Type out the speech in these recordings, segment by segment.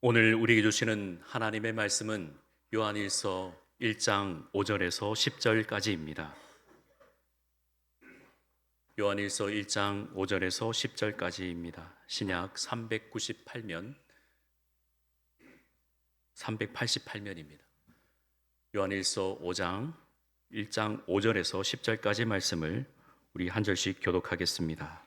오늘 우리에게 주시는 하나님의 말씀은 요한일서 1장 5절에서 10절까지입니다. 요한일서 1장 5절에서 10절까지입니다. 신약 398면 388면입니다. 요한일서 5장 1장 5절에서 10절까지 말씀을 우리 한 절씩 교독하겠습니다.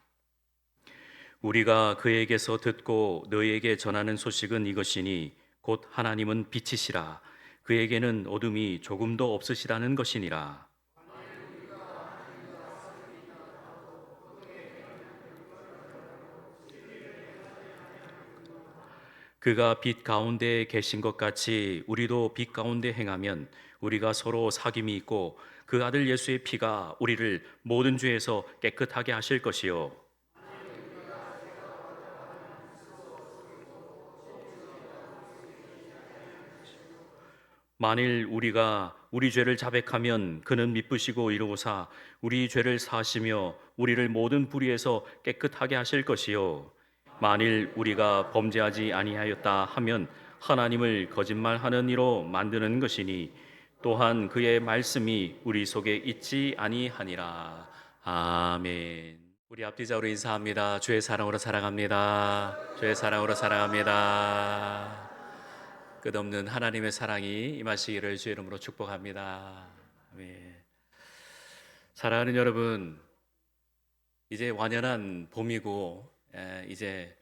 우리가 그에게서 듣고 너희에게 전하는 소식은 이것이니 곧 하나님은 빛이시라 그에게는 어둠이 조금도 없으시라는 것이니라. 그가 빛 가운데 계신 것 같이 우리도 빛 가운데 행하면 우리가 서로 사귐이 있고 그 아들 예수의 피가 우리를 모든 죄에서 깨끗하게 하실 것이요 만일 우리가 우리 죄를 자백하면 그는 미쁘시고 이루고사 우리 죄를 사하시며 우리를 모든 불의에서 깨끗하게 하실 것이요 만일 우리가 범죄하지 아니하였다 하면 하나님을 거짓말하는 이로 만드는 것이니 또한 그의 말씀이 우리 속에 있지 아니하니라. 아멘. 우리 앞뒤자로 인사합니다. 주의 사랑으로 사랑합니다. 주의 사랑으로 사랑합니다. 끝없는 하나님의 사랑이 임하시기를 주의 이름으로 축복합니다. 아멘. 사랑하는 여러분, 이제 완연한 봄이고 이제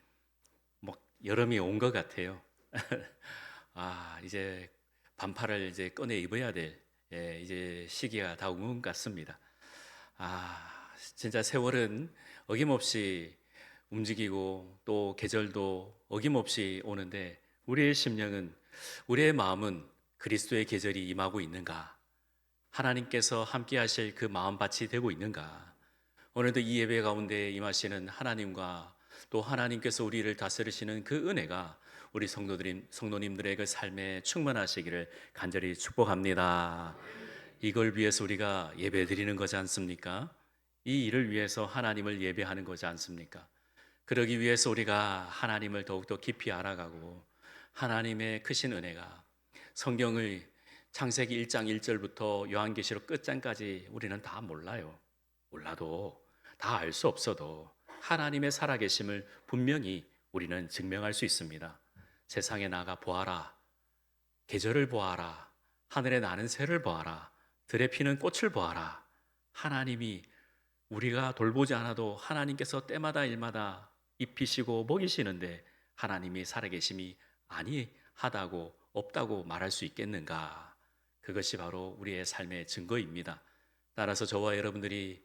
뭐 여름이 온 것 같아요. 이제 반팔을 이제 꺼내 입어야 될 이제 시기가 다 온 것 같습니다. 진짜 세월은 어김없이 움직이고 또 계절도 어김없이 오는데 우리의 심령은 우리의 마음은 그리스도의 계절이 임하고 있는가? 하나님께서 함께 하실 그 마음밭이 되고 있는가? 오늘도 이 예배 가운데 임하시는 하나님과 또 하나님께서 우리를 다스리시는 그 은혜가 우리 성도님들의 그 삶에 충만하시기를 간절히 축복합니다. 이걸 위해서 우리가 예배 드리는 거지 않습니까? 이 일을 위해서 하나님을 예배하는 거지 않습니까? 그러기 위해서 우리가 하나님을 더욱더 깊이 알아가고 하나님의 크신 은혜가 성경을 창세기 1장 1절부터 요한계시록 끝장까지 우리는 다 몰라요. 몰라도 다 알 수 없어도 하나님의 살아계심을 분명히 우리는 증명할 수 있습니다. 세상에 나가 보아라. 계절을 보아라. 하늘에 나는 새를 보아라. 들에 피는 꽃을 보아라. 하나님이 우리가 돌보지 않아도 하나님께서 때마다 일마다 입히시고 먹이시는데 하나님이 살아계심이 아니하다고 없다고 말할 수 있겠는가? 그것이 바로 우리의 삶의 증거입니다. 따라서 저와 여러분들이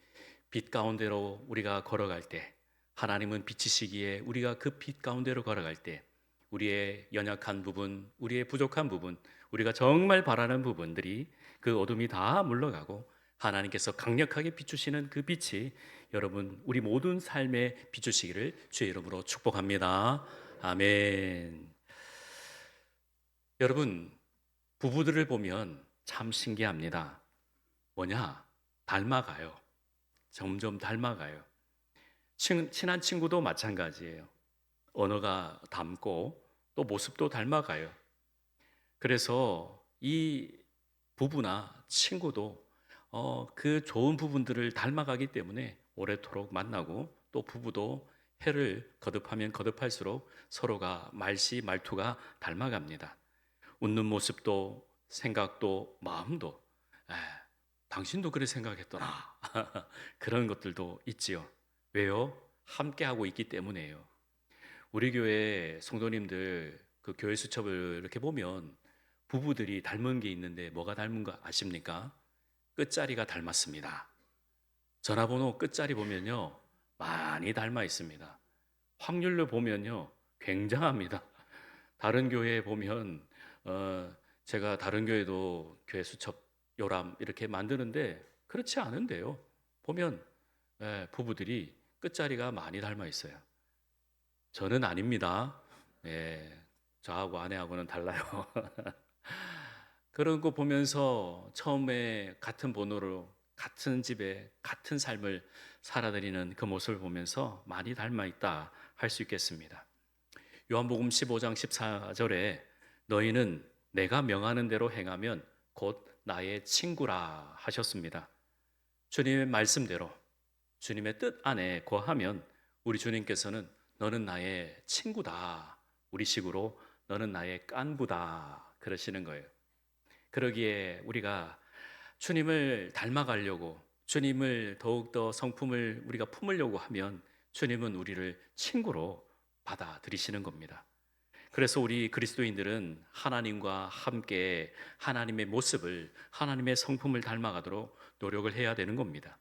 빛 가운데로 우리가 걸어갈 때 하나님은 빛이시기에 우리가 그 빛 가운데로 걸어갈 때 우리의 연약한 부분, 우리의 부족한 부분, 우리가 정말 바라는 부분들이 그 어둠이 다 물러가고 하나님께서 강력하게 비추시는 그 빛이 여러분 우리 모든 삶에 비추시기를 주의 이름으로 축복합니다. 아멘. 여러분 부부들을 보면 참 신기합니다. 뭐냐? 닮아가요. 점점 닮아가요. 친한 친구도 마찬가지예요. 언어가 닮고 또 모습도 닮아가요. 그래서 이 부부나 친구도 그 좋은 부분들을 닮아가기 때문에 오래도록 만나고 또 부부도 해를 거듭하면 거듭할수록 서로가 말투가 닮아갑니다. 웃는 모습도 생각도 마음도 에, 당신도 그래 생각했더라. 그런 것들도 있지요. 왜요? 함께하고 있기 때문에요. 우리 교회 성도님들 그 교회 수첩을 이렇게 보면 부부들이 닮은 게 있는데 뭐가 닮은 거 아십니까? 끝자리가 닮았습니다. 전화번호 끝자리 보면요. 많이 닮아 있습니다. 확률로 보면요. 굉장합니다. 다른 교회에 보면 제가 다른 교회도 교회 수첩 요람 이렇게 만드는데 그렇지 않은데요. 보면 부부들이 끝자리가 많이 닮아 있어요. 저는 아닙니다. 예, 저하고 아내하고는 달라요. 그런 거 보면서 처음에 같은 번호로 같은 집에 같은 삶을 살아드리는 그 모습을 보면서 많이 닮아 있다 할 수 있겠습니다. 요한복음 15장 14절에 너희는 내가 명하는 대로 행하면 곧 나의 친구라 하셨습니다. 주님의 말씀대로 주님의 뜻 안에 거하면 우리 주님께서는 너는 나의 친구다, 우리식으로 너는 나의 깐부다 그러시는 거예요. 그러기에 우리가 주님을 닮아가려고, 주님을 더욱더 성품을 우리가 품으려고 하면 주님은 우리를 친구로 받아들이시는 겁니다. 그래서 우리 그리스도인들은 하나님과 함께 하나님의 모습을, 하나님의 성품을 닮아가도록 노력을 해야 되는 겁니다.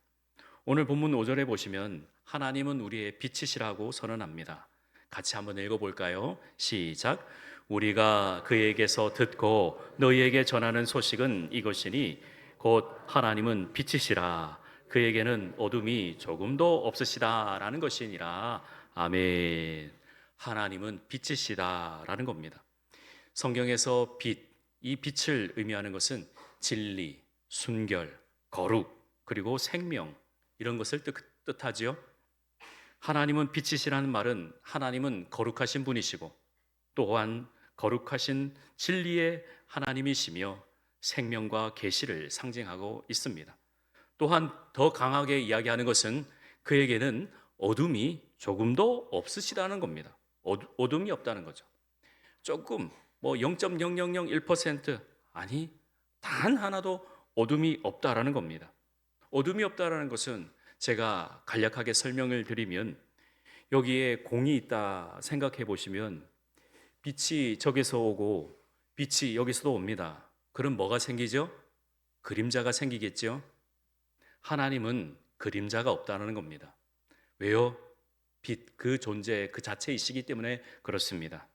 오늘 본문 5절에 보시면 하나님은 우리의 빛이시라고 선언합니다. 같이 한번 읽어볼까요? 시작. 우리가 그에게서 듣고 너희에게 전하는 소식은 이것이니 곧 하나님은 빛이시라 그에게는 어둠이 조금도 없으시다라는 것이니라. 아멘. 하나님은 빛이시다라는 겁니다. 성경에서 빛, 이 빛을 의미하는 것은 진리, 순결, 거룩, 그리고 생명 이런 것을 뜻하지요. 하나님은 빛이시라는 말은 하나님은 거룩하신 분이시고 또한 거룩하신 진리의 하나님이시며 생명과 계시를 상징하고 있습니다. 또한 더 강하게 이야기하는 것은 그에게는 어둠이 조금도 없으시다는 겁니다. 어둠이 없다는 거죠. 조금 0.0001% 아니 단 하나도 어둠이 없다라는 겁니다. 어둠이 없다라는 것은 제가 간략하게 설명을 드리면 여기에 공이 있다 생각해 보시면 빛이 저기서 오고 빛이 여기서도 옵니다. 그럼 뭐가 생기죠? 그림자가 생기겠죠? 하나님은 그림자가 없다는 겁니다. 왜요? 빛, 그 존재, 그 자체이시기 때문에 그렇습니다.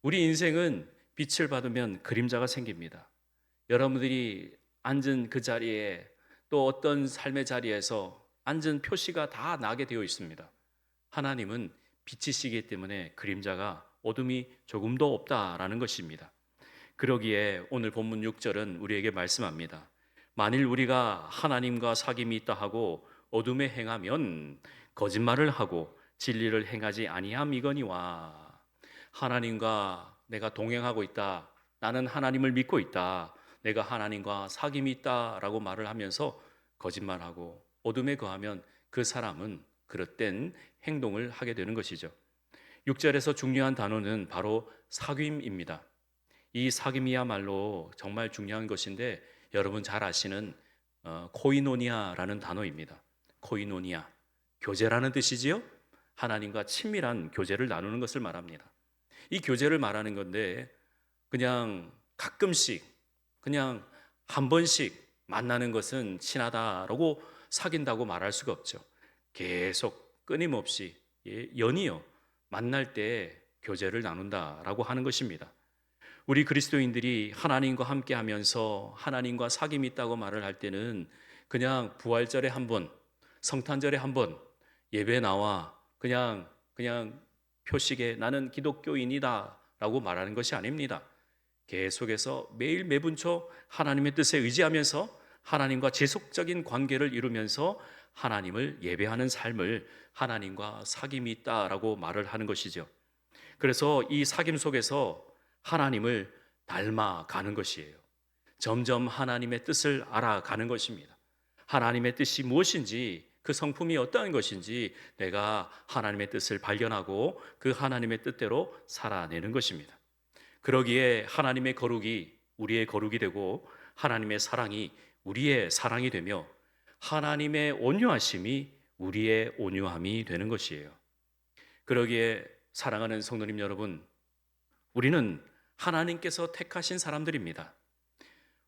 우리 인생은 빛을 받으면 그림자가 생깁니다. 여러분들이 앉은 그 자리에 또 어떤 삶의 자리에서 앉은 표시가 다 나게 되어 있습니다. 하나님은 빛이시기 때문에 그림자가 어둠이 조금도 없다라는 것입니다. 그러기에 오늘 본문 6절은 우리에게 말씀합니다. 만일 우리가 하나님과 사귐이 있다 하고 어둠에 행하면 거짓말을 하고 진리를 행하지 아니함이거니와. 하나님과 내가 동행하고 있다, 나는 하나님을 믿고 있다, 내가 하나님과 사귐이 있다라고 말을 하면서 거짓말하고 어둠에 거하면 그 사람은 그릇된 행동을 하게 되는 것이죠. 6절에서 중요한 단어는 바로 사귐입니다. 이 사귐이야말로 정말 중요한 것인데 여러분 잘 아시는 코이노니아라는 단어입니다. 코이노니아, 교제라는 뜻이지요. 하나님과 친밀한 교제를 나누는 것을 말합니다. 이 교제를 말하는 건데 그냥 가끔씩 그냥 한 번씩 만나는 것은 친하다라고 사귄다고 말할 수가 없죠. 계속 끊임없이 연이어 만날 때 교제를 나눈다라고 하는 것입니다. 우리 그리스도인들이 하나님과 함께 하면서 하나님과 사귐이 있다고 말을 할 때는 그냥 부활절에 한 번, 성탄절에 한 번 예배 나와 그냥 표식에 나는 기독교인이다 라고 말하는 것이 아닙니다. 계속해서 매일 매분초 하나님의 뜻에 의지하면서 하나님과 지속적인 관계를 이루면서 하나님을 예배하는 삶을 하나님과 사귐이 있다라고 말을 하는 것이죠. 그래서 이 사귐 속에서 하나님을 닮아가는 것이에요. 점점 하나님의 뜻을 알아가는 것입니다. 하나님의 뜻이 무엇인지, 그 성품이 어떠한 것인지 내가 하나님의 뜻을 발견하고 그 하나님의 뜻대로 살아내는 것입니다. 그러기에 하나님의 거룩이 우리의 거룩이 되고 하나님의 사랑이 우리의 사랑이 되며 하나님의 온유하심이 우리의 온유함이 되는 것이에요. 그러기에 사랑하는 성도님 여러분, 우리는 하나님께서 택하신 사람들입니다.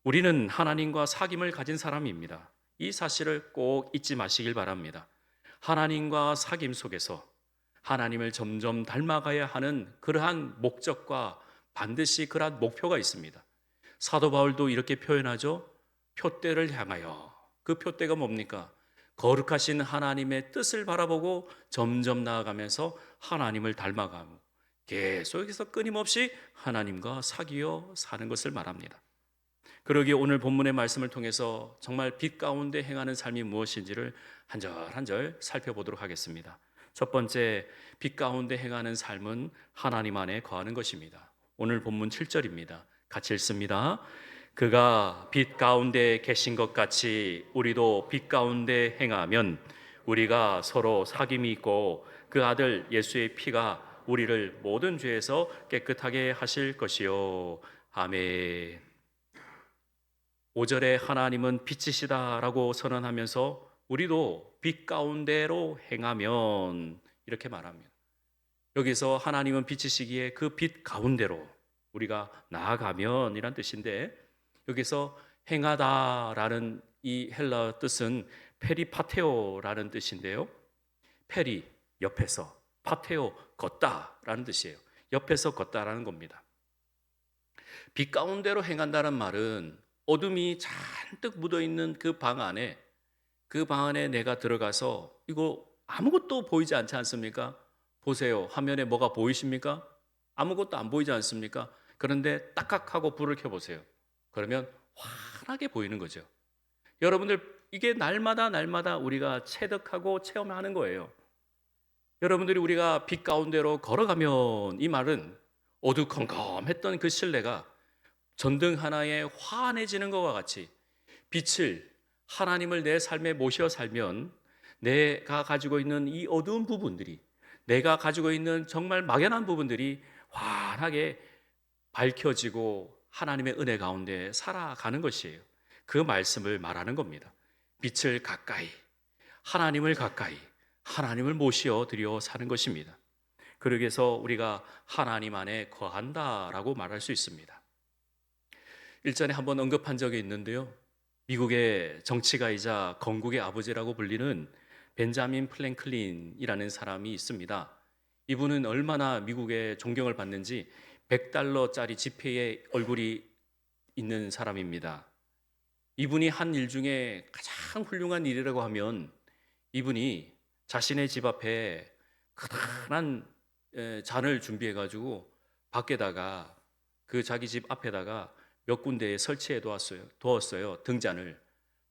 우리는 하나님과 사귐을 가진 사람입니다. 이 사실을 꼭 잊지 마시길 바랍니다. 하나님과 사귐 속에서 하나님을 점점 닮아가야 하는 그러한 목적과 반드시 그러한 목표가 있습니다. 사도 바울도 이렇게 표현하죠. 표대를 향하여. 그 표대가 뭡니까? 거룩하신 하나님의 뜻을 바라보고 점점 나아가면서 하나님을 닮아가고 계속해서 끊임없이 하나님과 사귀어 사는 것을 말합니다. 그러기에 오늘 본문의 말씀을 통해서 정말 빛 가운데 행하는 삶이 무엇인지를 한 절 한 절 살펴보도록 하겠습니다. 첫 번째, 빛 가운데 행하는 삶은 하나님 안에 거하는 것입니다. 오늘 본문 7절입니다. 같이 읽습니다. 그가 빛 가운데 계신 것 같이 우리도 빛 가운데 행하면 우리가 서로 사귐이 있고 그 아들 예수의 피가 우리를 모든 죄에서 깨끗하게 하실 것이요. 아멘. 5절에 하나님은 빛이시다라고 선언하면서 우리도 빛 가운데로 행하면 이렇게 말합니다. 여기서 하나님은 빛이시기에 그 빛 가운데로 우리가 나아가면 이란 뜻인데, 여기서 행하다라는 이 헬라어 뜻은 페리파테오라는 뜻인데요. 페리, 옆에서, 파테오, 걷다라는 뜻이에요. 옆에서 걷다라는 겁니다. 빛 가운데로 행한다는 말은 어둠이 잔뜩 묻어있는 그 방 안에, 그 방 안에 내가 들어가서 이거 아무것도 보이지 않지 않습니까? 보세요. 화면에 뭐가 보이십니까? 아무것도 안 보이지 않습니까? 그런데 딱딱하고 불을 켜보세요. 그러면 환하게 보이는 거죠. 여러분들, 이게 날마다 우리가 체득하고 체험하는 거예요. 여러분들이 우리가 빛 가운데로 걸어가면, 이 말은 어두컴컴했던 그 실내가 전등 하나에 환해지는 것과 같이 빛을, 하나님을 내 삶에 모셔 살면 내가 가지고 있는 이 어두운 부분들이, 내가 가지고 있는 정말 막연한 부분들이 환하게 밝혀지고 하나님의 은혜 가운데 살아가는 것이에요. 그 말씀을 말하는 겁니다. 빛을 가까이, 하나님을 가까이, 하나님을 모시어 드려 사는 것입니다. 그러기 위해서 우리가 하나님 안에 거한다라고 말할 수 있습니다. 일전에 한번 언급한 적이 있는데요. 미국의 정치가이자 건국의 아버지라고 불리는 벤자민 플랭클린이라는 사람이 있습니다. 이분은 얼마나 미국의 존경을 받는지 $100짜리 지폐에 얼굴이 있는 사람입니다. 이분이 한 일 중에 가장 훌륭한 일이라고 하면, 이분이 자신의 집 앞에 크다란 잔을 준비해 가지고 밖에다가, 그 자기 집 앞에다가 몇 군데에 설치해 두었어요.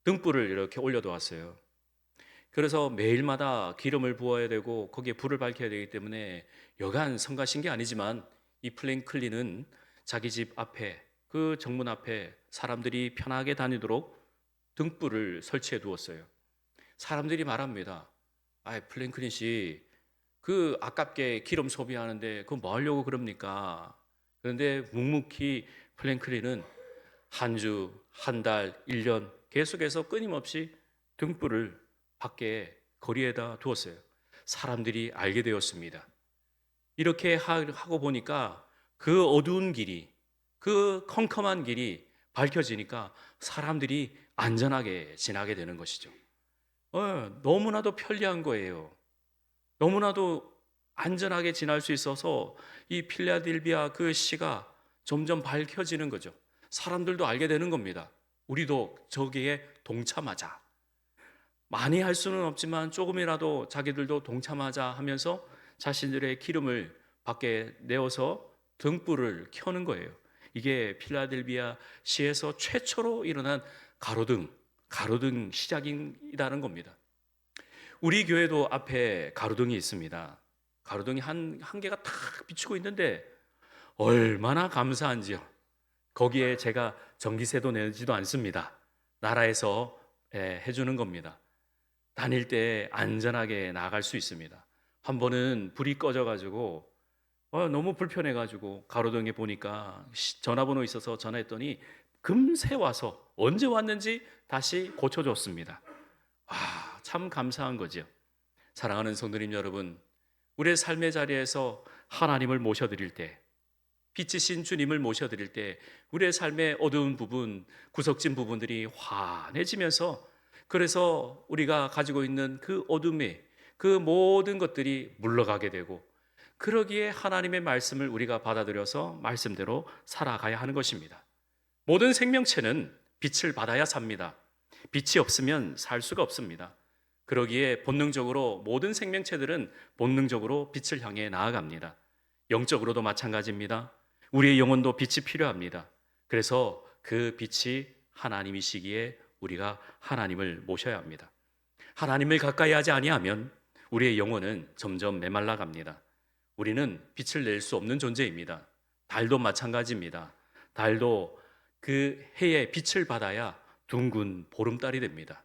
등불을 이렇게 올려 두었어요. 그래서 매일마다 기름을 부어야 되고 거기에 불을 밝혀야 되기 때문에 여간 성가신 게 아니지만, 이 플랭클린은 자기 집 앞에, 그 정문 앞에 사람들이 편하게 다니도록 등불을 설치해 두었어요. 사람들이 말합니다. 플랭클린 씨, 그 아깝게 기름 소비하는데 그거 뭐 하려고 그럽니까? 그런데 묵묵히 플랭클린은 한 주, 한 달, 1년 계속해서 끊임없이 등불을 밖에 거리에다 두었어요. 사람들이 알게 되었습니다. 이렇게 하고 보니까 그 어두운 길이, 그 컴컴한 길이 밝혀지니까 사람들이 안전하게 지나게 되는 것이죠. 너무나도 편리한 거예요. 너무나도 안전하게 지날 수 있어서 이 필라델비아 그 시가 점점 밝혀지는 거죠. 사람들도 알게 되는 겁니다. 우리도 저기에 동참하자. 많이 할 수는 없지만 조금이라도 자기들도 동참하자 하면서 자신들의 기름을 밖에 내어서 등불을 켜는 거예요. 이게 필라델비아 시에서 최초로 일어난 가로등 시작이라는 겁니다. 우리 교회도 앞에 가로등이 있습니다. 가로등이 한 개가 탁 비추고 있는데 얼마나 감사한지요. 거기에 제가 전기세도 내지도 않습니다. 나라에서 해주는 겁니다. 다닐 때 안전하게 나갈 수 있습니다. 한 번은 불이 꺼져가지고 너무 불편해가지고 가로등에 보니까 전화번호 있어서 전화했더니 금세 와서 언제 왔는지 다시 고쳐줬습니다. 참 감사한 거죠. 사랑하는 성도님 여러분, 우리의 삶의 자리에서 하나님을 모셔드릴 때, 빛이신 주님을 모셔드릴 때 우리의 삶의 어두운 부분, 구석진 부분들이 환해지면서, 그래서 우리가 가지고 있는 그 어둠의 그 모든 것들이 물러가게 되고, 그러기에 하나님의 말씀을 우리가 받아들여서 말씀대로 살아가야 하는 것입니다. 모든 생명체는 빛을 받아야 삽니다. 빛이 없으면 살 수가 없습니다. 그러기에 본능적으로 모든 생명체들은 본능적으로 빛을 향해 나아갑니다. 영적으로도 마찬가지입니다. 우리의 영혼도 빛이 필요합니다. 그래서 그 빛이 하나님이시기에 우리가 하나님을 모셔야 합니다. 하나님을 가까이 하지 아니하면 우리의 영혼은 점점 메말라 갑니다. 우리는 빛을 낼 수 없는 존재입니다. 달도 마찬가지입니다. 달도 그 해의 빛을 받아야 둥근 보름달이 됩니다.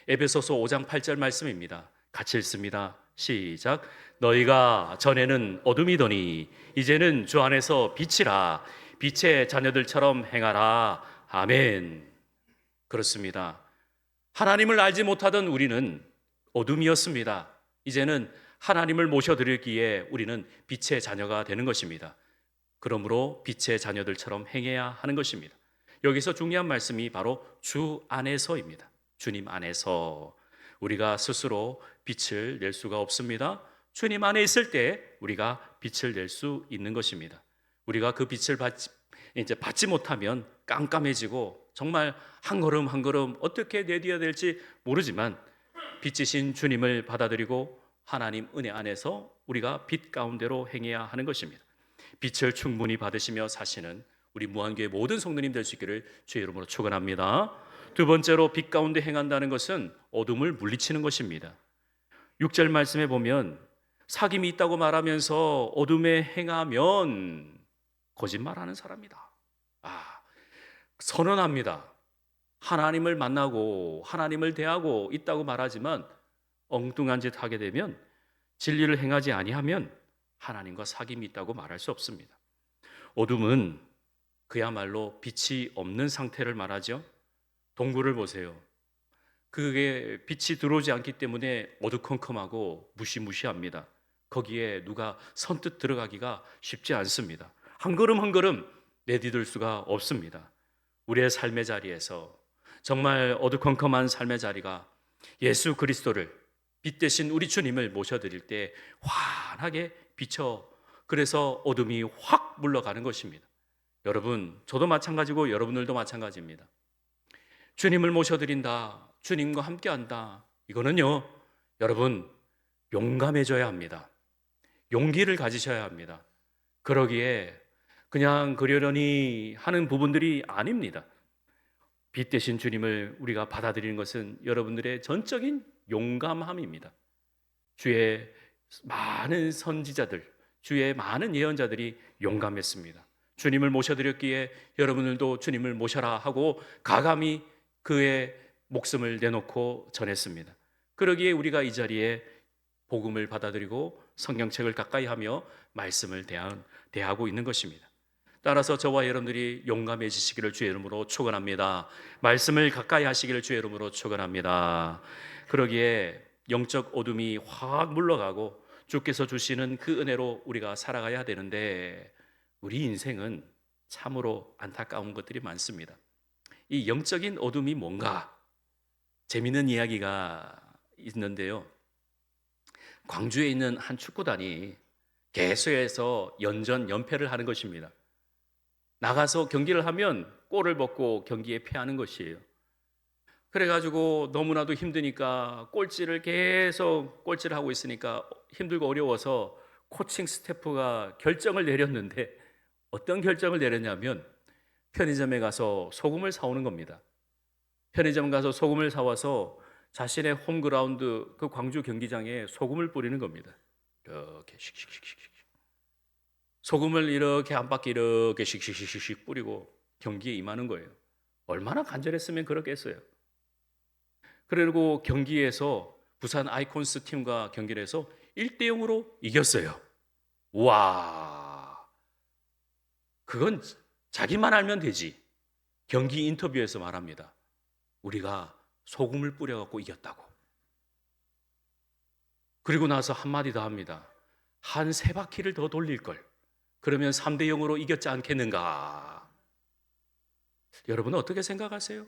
에베소서 5장 8절 말씀입니다. 같이 읽습니다. 시작. 너희가 전에는 어둠이더니 이제는 주 안에서 빛이라. 빛의 자녀들처럼 행하라. 아멘. 그렇습니다. 하나님을 알지 못하던 우리는 어둠이었습니다. 이제는 하나님을 모셔드리기에 우리는 빛의 자녀가 되는 것입니다. 그러므로 빛의 자녀들처럼 행해야 하는 것입니다. 여기서 중요한 말씀이 바로 주 안에서입니다. 주님 안에서 우리가 스스로 빛을 낼 수가 없습니다. 주님 안에 있을 때 우리가 빛을 낼 수 있는 것입니다. 우리가 그 빛을 받지 못하면 깜깜해지고 정말 한 걸음 한 걸음 어떻게 내디뎌야 될지 모르지만 빛이신 주님을 받아들이고 하나님 은혜 안에서 우리가 빛 가운데로 행해야 하는 것입니다. 빛을 충분히 받으시며 사시는 우리 무한교회 모든 성도님 될 수 있기를 주의 이름으로 축원합니다. 두 번째로 빛 가운데 행한다는 것은 어둠을 물리치는 것입니다. 6절 말씀에 보면 사귐이 있다고 말하면서 어둠에 행하면 거짓말하는 사람이다. 선언합니다. 하나님을 만나고 하나님을 대하고 있다고 말하지만 엉뚱한 짓 하게 되면 진리를 행하지 아니하면 하나님과 사귐이 있다고 말할 수 없습니다. 어둠은 그야말로 빛이 없는 상태를 말하죠. 동굴을 보세요. 그게 빛이 들어오지 않기 때문에 어두컴컴하고 무시무시합니다. 거기에 누가 선뜻 들어가기가 쉽지 않습니다. 한 걸음 한 걸음 내디딜 수가 없습니다. 우리의 삶의 자리에서 정말 어두컴컴한 삶의 자리가 예수 그리스도를 빛 대신 우리 주님을 모셔드릴 때 환하게 비쳐 그래서 어둠이 확 물러가는 것입니다. 여러분, 저도 마찬가지고 여러분들도 마찬가지입니다. 주님을 모셔드린다, 주님과 함께한다, 이거는요 여러분 용감해져야 합니다. 용기를 가지셔야 합니다. 그러기에 그냥 그러려니 하는 부분들이 아닙니다. 빛 대신 주님을 우리가 받아들이는 것은 여러분들의 전적인 용감함입니다. 주의 많은 선지자들, 주의 많은 예언자들이 용감했습니다. 주님을 모셔드렸기에 여러분들도 주님을 모셔라 하고 가감히 그의 목숨을 내놓고 전했습니다. 그러기에 우리가 이 자리에 복음을 받아들이고 성경책을 가까이 하며 말씀을 대하고 있는 것입니다. 따라서 저와 여러분들이 용감해지시기를 주의 이름으로 축원합니다. 말씀을 가까이 하시기를 주의 이름으로 축원합니다. 그러기에 영적 어둠이 확 물러가고 주께서 주시는 그 은혜로 우리가 살아가야 되는데 우리 인생은 참으로 안타까운 것들이 많습니다. 이 영적인 어둠이 뭔가 재미있는 이야기가 있는데요. 광주에 있는 한 축구단이 개소에서 연패를 하는 것입니다. 나가서 경기를 하면 골을 먹고 경기에 패하는 것이에요. 그래가지고 너무나도 힘드니까 꼴찌를 하고 있으니까 힘들고 어려워서 코칭 스태프가 결정을 내렸는데 어떤 결정을 내렸냐면 편의점에 가서 소금을 사오는 겁니다. 편의점 가서 소금을 사와서 자신의 홈그라운드 그 광주 경기장에 소금을 뿌리는 겁니다. 이렇게 씩씩씩씩 소금을 이렇게 한 바퀴 이렇게 씩씩씩씩 뿌리고 경기에 임하는 거예요. 얼마나 간절했으면 그렇겠어요. 그리고 경기에서 부산 아이콘스 팀과 경기를 해서 1대0으로 이겼어요. 와, 그건 자기만 알면 되지. 경기 인터뷰에서 말합니다. 우리가 소금을 뿌려갖고 이겼다고. 그리고 나서 한마디 더 합니다. 한 3바퀴를 더 돌릴 걸. 그러면 3대0으로 이겼지 않겠는가? 여러분은 어떻게 생각하세요?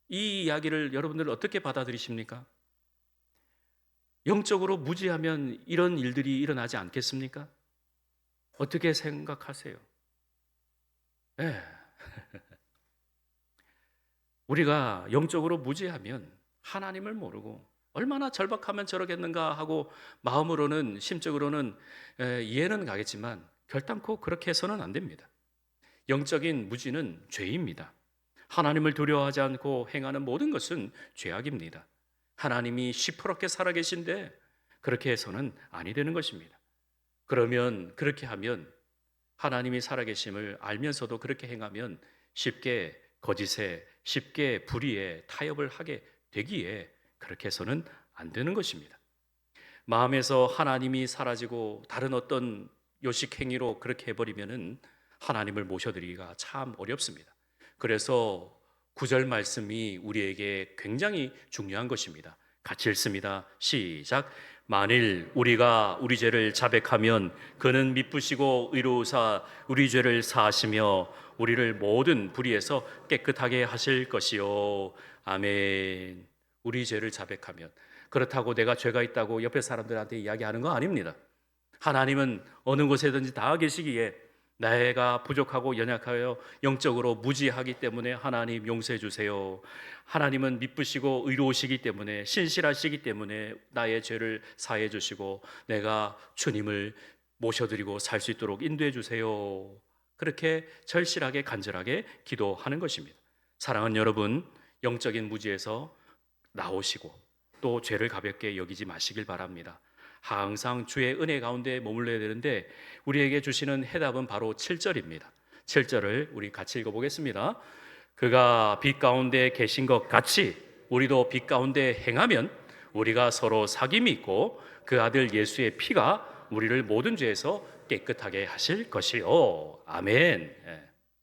이 이야기를 여러분들 어떻게 받아들이십니까? 영적으로 무지하면 이런 일들이 일어나지 않겠습니까? 어떻게 생각하세요? 네. 우리가 영적으로 무지하면 하나님을 모르고 얼마나 절박하면 저러겠는가 하고 마음으로는 심적으로는 이해는 가겠지만 결단코 그렇게 해서는 안 됩니다. 영적인 무지는 죄입니다. 하나님을 두려워하지 않고 행하는 모든 것은 죄악입니다. 하나님이 시퍼렇게 살아계신데 그렇게 해서는 아니 되는 것입니다. 그러면 그렇게 하면 하나님이 살아계심을 알면서도 그렇게 행하면 쉽게 거짓에 쉽게 불의에 타협을 하게 되기에 그렇게 해서는 안 되는 것입니다. 마음에서 하나님이 사라지고 다른 어떤 요식 행위로 그렇게 해버리면은 하나님을 모셔드리기가 참 어렵습니다. 그래서 구절 말씀이 우리에게 굉장히 중요한 것입니다. 같이 읽습니다. 시작. 만일 우리가 우리 죄를 자백하면 그는 미쁘시고 의로우사 우리 죄를 사하시며 우리를 모든 불의에서 깨끗하게 하실 것이요. 아멘. 우리 죄를 자백하면, 그렇다고 내가 죄가 있다고 옆에 사람들한테 이야기하는 거 아닙니다. 하나님은 어느 곳에든지 다 계시기에 내가 부족하고 연약하여 영적으로 무지하기 때문에 하나님 용서해 주세요. 하나님은 미쁘시고 의로우시기 때문에 신실하시기 때문에 나의 죄를 사해 주시고 내가 주님을 모셔드리고 살 수 있도록 인도해 주세요. 그렇게 절실하게 간절하게 기도하는 것입니다. 사랑하는 여러분, 영적인 무지에서 나오시고 또 죄를 가볍게 여기지 마시길 바랍니다. 항상 주의 은혜 가운데 머물러야 되는데 우리에게 주시는 해답은 바로 7절입니다. 7절을 우리 같이 읽어보겠습니다. 그가 빛 가운데 계신 것 같이 우리도 빛 가운데 행하면 우리가 서로 사귐이 있고 그 아들 예수의 피가 우리를 모든 죄에서 깨끗하게 하실 것이요. 아멘.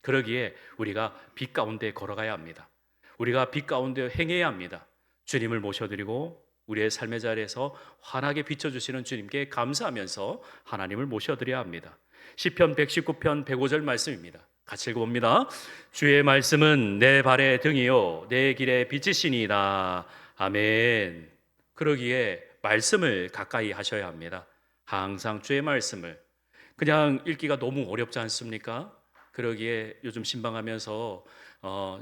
그러기에 우리가 빛 가운데 걸어가야 합니다. 우리가 빛 가운데 행해야 합니다. 주님을 모셔드리고 우리의 삶의 자리에서 환하게 비춰주시는 주님께 감사하면서 하나님을 모셔드려야 합니다. 시편 119편 105절 말씀입니다. 같이 읽어봅니다. 주의 말씀은 내 발의 등이요 내 길의 빛이시니이다. 아멘. 그러기에 말씀을 가까이 하셔야 합니다. 항상 주의 말씀을. 그냥 읽기가 너무 어렵지 않습니까? 그러기에 요즘 신방하면서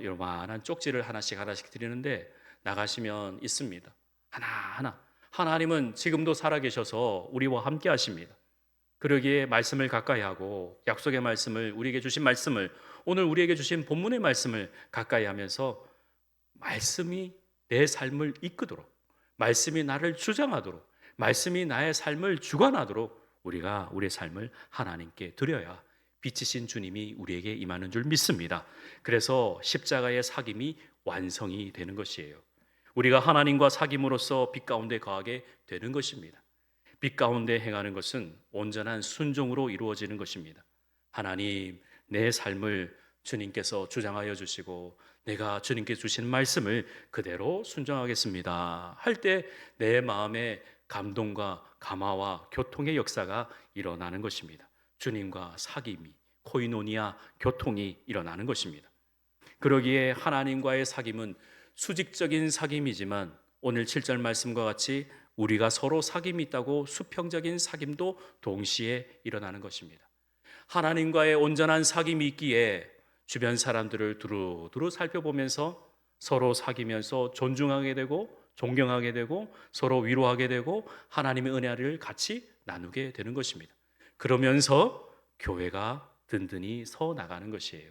요만한 쪽지를 하나씩 드리는데 나가시면 있습니다. 하나하나 하나님은 지금도 살아계셔서 우리와 함께 하십니다. 그러기에 말씀을 가까이 하고 약속의 말씀을, 우리에게 주신 말씀을, 오늘 우리에게 주신 본문의 말씀을 가까이 하면서 말씀이 내 삶을 이끄도록, 말씀이 나를 주장하도록, 말씀이 나의 삶을 주관하도록 우리가 우리의 삶을 하나님께 드려야 빛이신 주님이 우리에게 임하는 줄 믿습니다. 그래서 십자가의 사귐이 완성이 되는 것이에요. 우리가 하나님과 사귐으로써 빛 가운데 거하게 되는 것입니다. 빛 가운데 행하는 것은 온전한 순종으로 이루어지는 것입니다. 하나님, 내 삶을 주님께서 주장하여 주시고 내가 주님께 주신 말씀을 그대로 순종하겠습니다 할 때 내 마음에 감동과 감화와 교통의 역사가 일어나는 것입니다. 주님과 사귐이, 코이노니아, 교통이 일어나는 것입니다. 그러기에 하나님과의 사귐은 수직적인 사귐이지만 오늘 7절 말씀과 같이 우리가 서로 사귐이 있다고 수평적인 사귐도 동시에 일어나는 것입니다. 하나님과의 온전한 사귐이 있기에 주변 사람들을 두루두루 살펴보면서 서로 사귀면서 존중하게 되고 존경하게 되고 서로 위로하게 되고 하나님의 은혜를 같이 나누게 되는 것입니다. 그러면서 교회가 든든히 서 나가는 것이에요.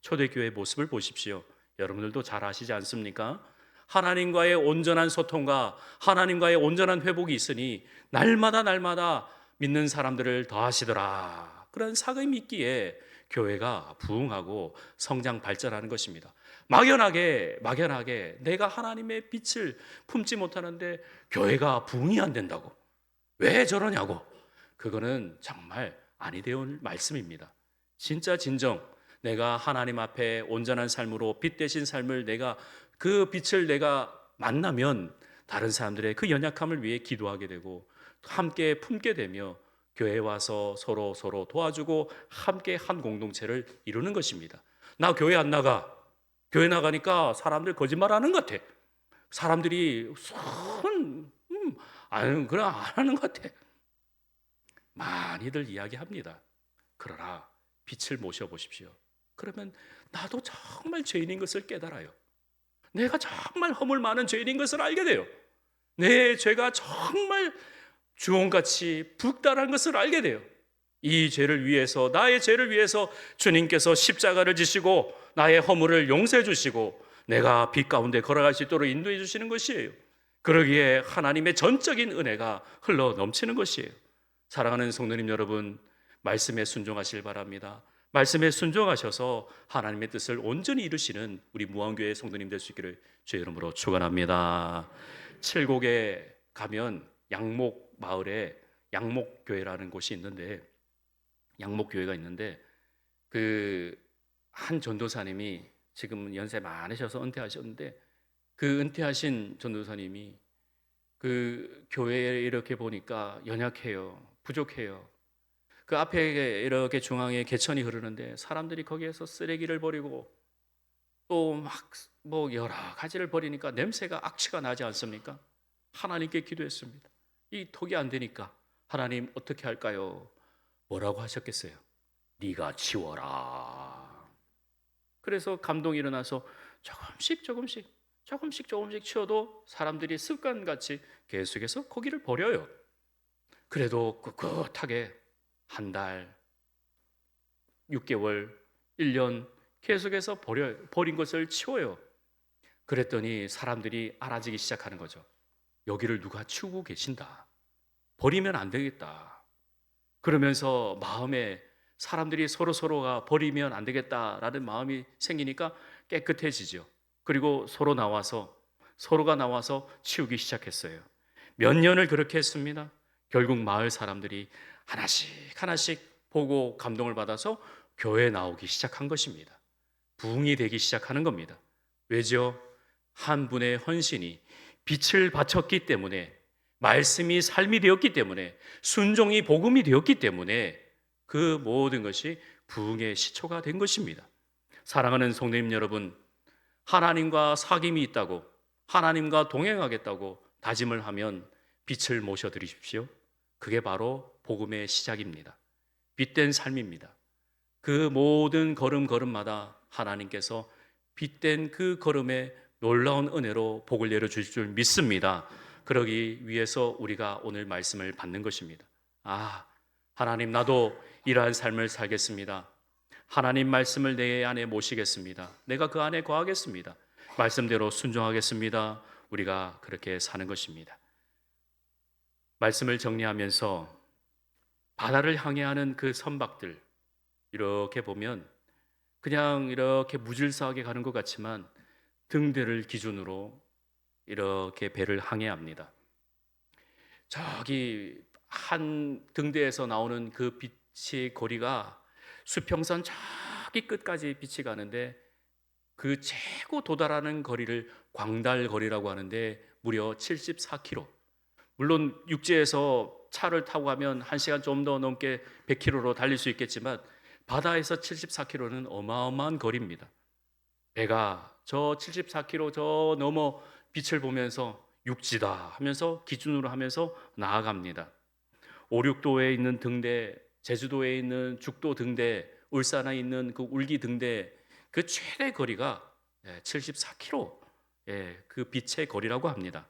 초대교회의 모습을 보십시오. 여러분들도 잘 아시지 않습니까? 하나님과의 온전한 소통과 하나님과의 온전한 회복이 있으니 날마다 믿는 사람들을 더하시더라. 그런 사귐이 있기에 교회가 부흥하고 성장 발전하는 것입니다. 막연하게 내가 하나님의 빛을 품지 못하는데 교회가 부흥이 안 된다고, 왜 저러냐고, 그거는 정말 아니 되올 말씀입니다. 진짜 진정 내가 하나님 앞에 온전한 삶으로 빛 대신 삶을 내가 그 빛을 내가 만나면 다른 사람들의 그 연약함을 위해 기도하게 되고 함께 품게 되며 교회에 와서 서로 도와주고 함께 한 공동체를 이루는 것입니다. 나 교회 안 나가. 교회 나가니까 사람들 거짓말하는 것 같아. 사람들이 그냥 안 하는 것 같아. 많이들 이야기합니다. 그러나 빛을 모셔보십시오. 그러면 나도 정말 죄인인 것을 깨달아요. 내가 정말 허물 많은 죄인인 것을 알게 돼요. 내 죄가 정말 주홍같이 붉다라는 것을 알게 돼요. 이 죄를 위해서, 나의 죄를 위해서 주님께서 십자가를 지시고 나의 허물을 용서해 주시고 내가 빛 가운데 걸어갈 수 있도록 인도해 주시는 것이에요. 그러기에 하나님의 전적인 은혜가 흘러 넘치는 것이에요. 사랑하는 성도님 여러분, 말씀에 순종하실 바랍니다. 말씀에 순종하셔서 하나님의 뜻을 온전히 이루시는 우리 무한교회 성도님 될 수 있기를 주의 이름으로 축원합니다. 칠곡에 가면 양목 마을에 양목교회라는 곳이 있는데, 양목교회가 있는데, 그 한 전도사님이 지금 연세 많으셔서 은퇴하셨는데, 그 은퇴하신 전도사님이 그 교회에 이렇게 보니까 연약해요, 부족해요. 그 앞에 이렇게 중앙에 개천이 흐르는데 사람들이 거기에서 쓰레기를 버리고 또 막 뭐 여러 가지를 버리니까 냄새가 악취가 나지 않습니까? 하나님께 기도했습니다. 이 톡이 안 되니까 하나님 어떻게 할까요? 뭐라고 하셨겠어요? 네가 치워라. 그래서 감동이 일어나서 조금씩 치워도 사람들이 습관같이 계속해서 거기를 버려요. 그래도 꿋꿋하게 한 달, 6개월, 1년 계속해서 버린 것을 치워요. 그랬더니 사람들이 알아지기 시작하는 거죠. 여기를 누가 치우고 계신다. 버리면 안 되겠다. 그러면서 마음에 사람들이 서로가 버리면 안 되겠다라는 마음이 생기니까 깨끗해지죠. 그리고 서로가 나와서 치우기 시작했어요. 몇 년을 그렇게 했습니다. 결국 마을 사람들이 하나씩 보고 감동을 받아서 교회에 나오기 시작한 것입니다. 부흥이 되기 시작하는 겁니다. 왜죠? 한 분의 헌신이 빛을 바쳤기 때문에, 말씀이 삶이 되었기 때문에, 순종이 복음이 되었기 때문에 그 모든 것이 부흥의 시초가 된 것입니다. 사랑하는 성도님 여러분, 하나님과 사귐이 있다고, 하나님과 동행하겠다고 다짐을 하면 빛을 모셔드리십시오. 그게 바로 복음의 시작입니다. 빛된 삶입니다. 그 모든 걸음걸음마다 하나님께서 빛된 그 걸음에 놀라운 은혜로 복을 내려주실 줄 믿습니다. 그러기 위해서 우리가 오늘 말씀을 받는 것입니다. 하나님, 나도 이러한 삶을 살겠습니다. 하나님 말씀을 내 안에 모시겠습니다. 내가 그 안에 거하겠습니다. 말씀대로 순종하겠습니다. 우리가 그렇게 사는 것입니다. 말씀을 정리하면서 바다를 향해 하는 그 선박들, 이렇게 보면 그냥 이렇게 무질서하게 가는 것 같지만 등대를 기준으로 이렇게 배를 항해합니다. 저기 한 등대에서 나오는 그 빛의 거리가 수평선 저기 끝까지 빛이 가는데, 그 최고 도달하는 거리를 광달거리라고 하는데 무려 74km. 물론 육지에서 차를 타고 가면 1시간 좀 더 넘게 100km로 달릴 수 있겠지만 바다에서 74km는 어마어마한 거리입니다. 배가 저 74km 저 넘어 빛을 보면서 육지다 하면서 기준으로 하면서 나아갑니다. 오륙도에 있는 등대, 제주도에 있는 죽도 등대, 울산에 있는 그 울기 등대, 그 최대 거리가 74km, 그 빛의 거리라고 합니다.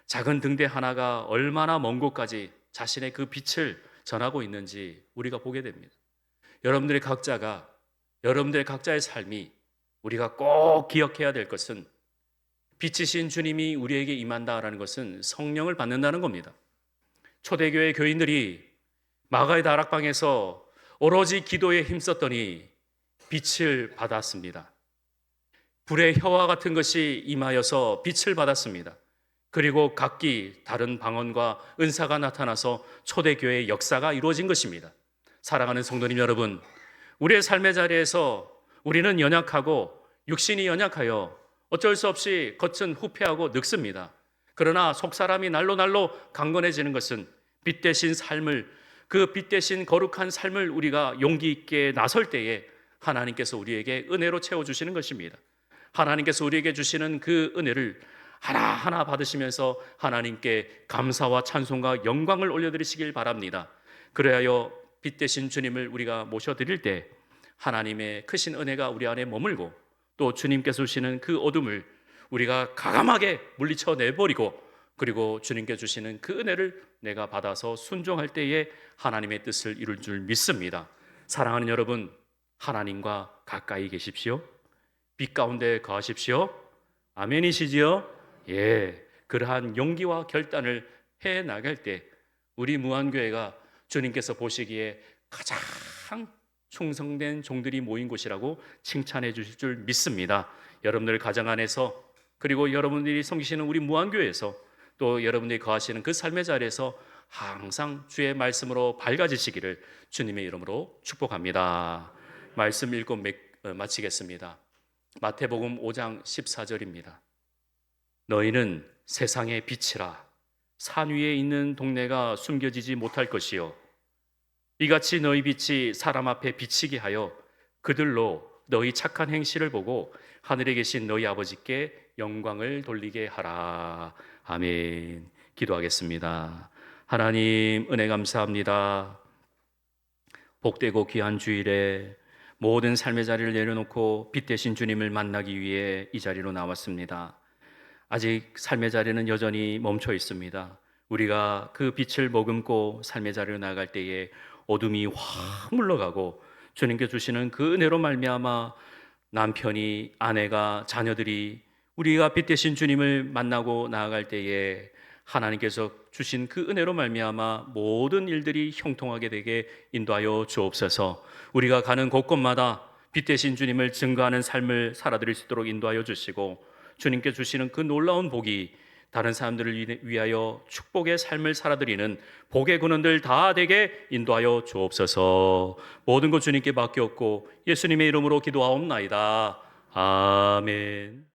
작은 등대 하나가 얼마나 먼 곳까지 자신의 그 빛을 전하고 있는지 우리가 보게 됩니다. 여러분들 각자의 삶이, 우리가 꼭 기억해야 될 것은, 빛이신 주님이 우리에게 임한다라는 것은 성령을 받는다는 겁니다. 초대교회 교인들이 마가의 다락방에서 오로지 기도에 힘썼더니 빛을 받았습니다. 불의 혀와 같은 것이 임하여서 빛을 받았습니다. 그리고 각기 다른 방언과 은사가 나타나서 초대교회의 역사가 이루어진 것입니다. 사랑하는 성도님 여러분, 우리의 삶의 자리에서 우리는 연약하고 육신이 연약하여 어쩔 수 없이 겉은 후패하고 늙습니다. 그러나 속사람이 날로 강건해지는 것은 빛 대신 삶을, 그 빛 대신 거룩한 삶을 우리가 용기 있게 나설 때에 하나님께서 우리에게 은혜로 채워주시는 것입니다. 하나님께서 우리에게 주시는 그 은혜를 하나하나 받으시면서 하나님께 감사와 찬송과 영광을 올려드리시길 바랍니다. 그래야 빛 대신 주님을 우리가 모셔드릴 때 하나님의 크신 은혜가 우리 안에 머물고, 또 주님께서 주시는 그 어둠을 우리가 가감하게 물리쳐 내버리고, 그리고 주님께 주시는 그 은혜를 내가 받아서 순종할 때에 하나님의 뜻을 이룰 줄 믿습니다. 사랑하는 여러분, 하나님과 가까이 계십시오. 빛 가운데 거하십시오. 아멘이시지요? 예. 그러한 용기와 결단을 해 나갈 때 우리 무한교회가 주님께서 보시기에 가장 충성된 종들이 모인 곳이라고 칭찬해 주실 줄 믿습니다. 여러분들 가정 안에서, 그리고 여러분들이 섬기시는 우리 무한교회에서, 또 여러분들이 거하시는 그 삶의 자리에서 항상 주의 말씀으로 밝아지시기를 주님의 이름으로 축복합니다. 말씀 읽고 마치겠습니다. 마태복음 5장 14절입니다. 너희는 세상의 빛이라. 산 위에 있는 동네가 숨겨지지 못할 것이요, 이같이 너희 빛이 사람 앞에 비치게 하여 그들로 너희 착한 행실을 보고 하늘에 계신 너희 아버지께 영광을 돌리게 하라. 아멘. 기도하겠습니다. 하나님, 은혜 감사합니다. 복되고 귀한 주일에 모든 삶의 자리를 내려놓고 빛 되신 주님을 만나기 위해 이 자리로 나왔습니다. 아직 삶의 자리는 여전히 멈춰 있습니다. 우리가 그 빛을 머금고 삶의 자리로 나아갈 때에 어둠이 확 물러가고 주님께 주시는 그 은혜로 말미암아 남편이, 아내가, 자녀들이 우리가 빛 되신 주님을 만나고 나아갈 때에 하나님께서 주신 그 은혜로 말미암아 모든 일들이 형통하게 되게 인도하여 주옵소서. 우리가 가는 곳곳마다 빛 되신 주님을 증거하는 삶을 살아드릴 수 있도록 인도하여 주시고, 주님께 주시는 그 놀라운 복이 다른 사람들을 위하여 축복의 삶을 살아드리는 복의 근원들 다 되게 인도하여 주옵소서. 모든 것 주님께 맡겼고 예수님의 이름으로 기도하옵나이다. 아멘.